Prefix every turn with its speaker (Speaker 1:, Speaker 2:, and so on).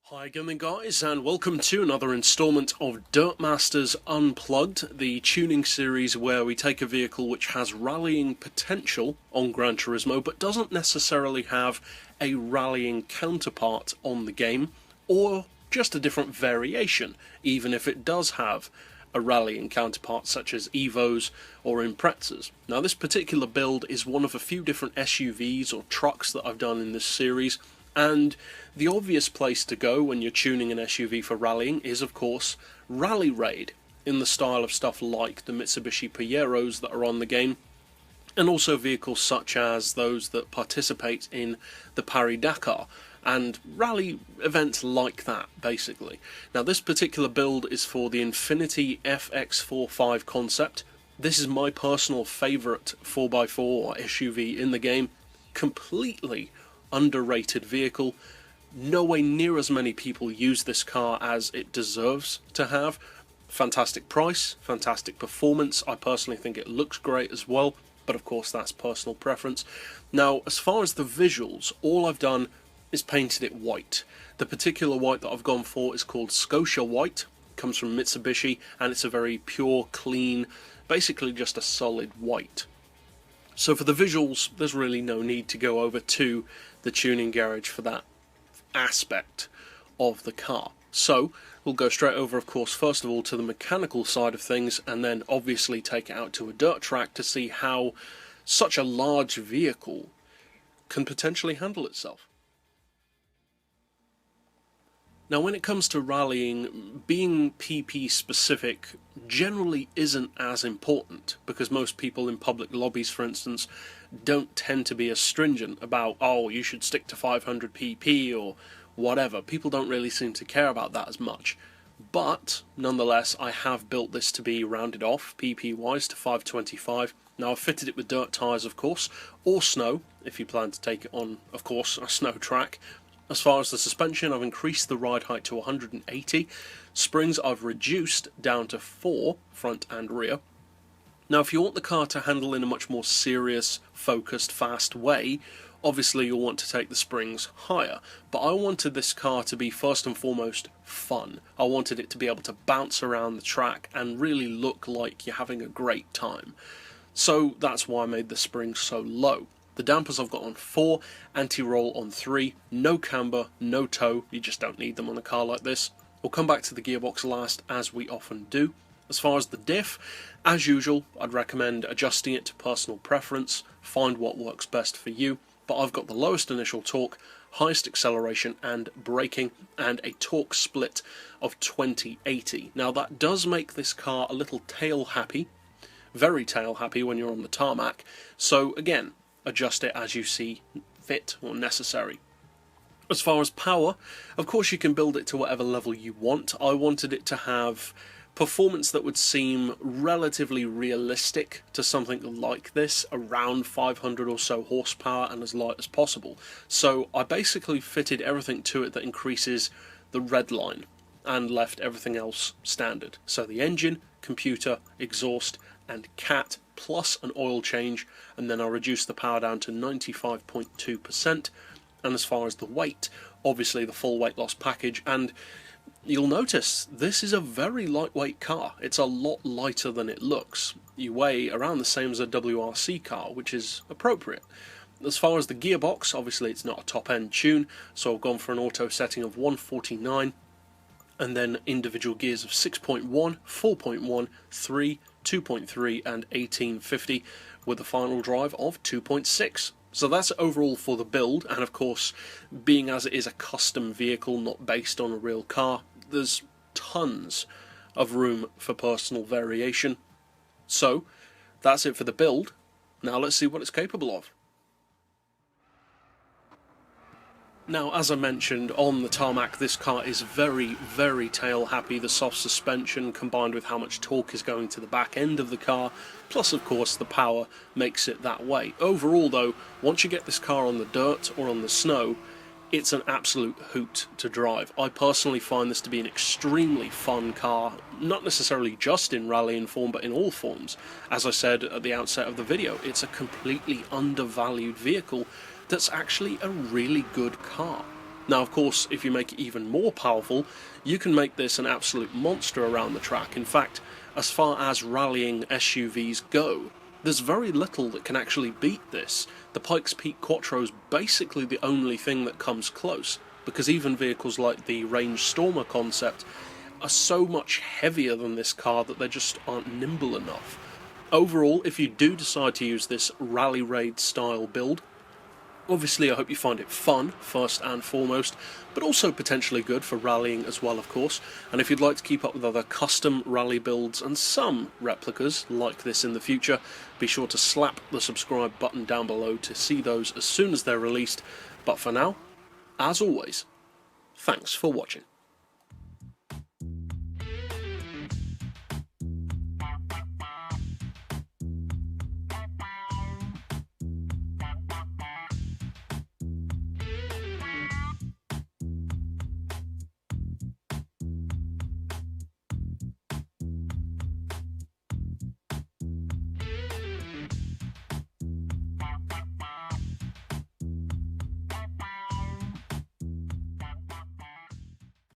Speaker 1: Hi gaming guys, and welcome to another installment of Dirtmasters Unplugged, the tuning series where we take a vehicle which has rallying potential on Gran Turismo but doesn't necessarily have a rallying counterpart on the game, or just a different variation, even if it does have a rallying counterpart such as Evos or Imprezas. Now this particular build is one of a few different SUVs or trucks that I've done in this series, and the obvious place to go when you're tuning an SUV for rallying is, of course, RallyRaid, in the style of stuff like the Mitsubishi Pajeros that are on the game, and also vehicles such as those that participate in the Paris-Dakar, and rally events like that, basically. Now, this particular build is for the Infiniti FX45 Concept. This is my personal favourite 4x4 or SUV in the game. Completely underrated vehicle. Nowhere near as many people use this car as it deserves to have. Fantastic price, fantastic performance. I personally think it looks great as well, but of course that's personal preference. Now, as far as the visuals, all I've done is painted it white. The particular white that I've gone for is called Scotia White. It comes from Mitsubishi, and it's a very pure, clean, basically just a solid white. So for the visuals, there's really no need to go over to the tuning garage for that aspect of the car. So we'll go straight over, of course, first of all to the mechanical side of things, and then obviously take it out to a dirt track to see how such a large vehicle can potentially handle itself. Now, when it comes to rallying, being PP specific generally isn't as important, because most people in public lobbies, for instance, don't tend to be as stringent about, oh, you should stick to 500 PP or whatever. People don't really seem to care about that as much. But, nonetheless, I have built this to be rounded off, PP-wise, to 525. Now, I've fitted it with dirt tyres, of course, or snow, if you plan to take it on, of course, a snow track. As far as the suspension, I've increased the ride height to 180. Springs I've reduced down to 4, front and rear. Now, if you want the car to handle in a much more serious, focused, fast way, obviously you'll want to take the springs higher. But I wanted this car to be first and foremost fun. I wanted it to be able to bounce around the track and really look like you're having a great time. So that's why I made the springs so low. The dampers I've got on 4, anti-roll on 3, no camber, no toe, you just don't need them on a car like this. We'll come back to the gearbox last, as we often do. As far as the diff, as usual, I'd recommend adjusting it to personal preference, find what works best for you, but I've got the lowest initial torque, highest acceleration and braking, and a torque split of 2080. Now that does make this car a little tail happy, very tail happy when you're on the tarmac, so again, adjust it as you see fit or necessary. As far as power, of course you can build it to whatever level you want. I wanted it to have performance that would seem relatively realistic to something like this, around 500 or so horsepower and as light as possible. So I basically fitted everything to it that increases the red line and left everything else standard. So the engine, computer, exhaust and cat, plus an oil change, and then I reduced the power down to 95.2%. And as far as the weight, obviously the full weight loss package, and you'll notice this is a very lightweight car. It's a lot lighter than it looks. You weigh around the same as a WRC car, which is appropriate. As far as the gearbox, obviously it's not a top-end tune, so I've gone for an auto setting of 149, and then individual gears of 6.1, 4.1, 3, 2.3 and 1850 with a final drive of 2.6. So that's overall for the build, and of course, being as it is a custom vehicle not based on a real car, there's tons of room for personal variation. So that's it for the build. Now let's see what it's capable of. Now, as I mentioned, on the tarmac, this car is very, very tail happy. The soft suspension combined with how much torque is going to the back end of the car, plus of course the power, makes it that way. Overall though, once you get this car on the dirt or on the snow, it's an absolute hoot to drive. I personally find this to be an extremely fun car, not necessarily just in rallying form, but in all forms. As I said at the outset of the video, it's a completely undervalued vehicle that's actually a really good car. Now, of course, if you make it even more powerful, you can make this an absolute monster around the track. In fact, as far as rallying SUVs go, there's very little that can actually beat this. The Pikes Peak Quattro is basically the only thing that comes close, because even vehicles like the Range Stormer Concept are so much heavier than this car that they just aren't nimble enough. Overall, if you do decide to use this RallyRaid style build, obviously I hope you find it fun, first and foremost, but also potentially good for rallying as well, of course. And if you'd like to keep up with other custom rally builds and some replicas like this in the future, be sure to slap the subscribe button down below to see those as soon as they're released. But for now, as always, thanks for watching.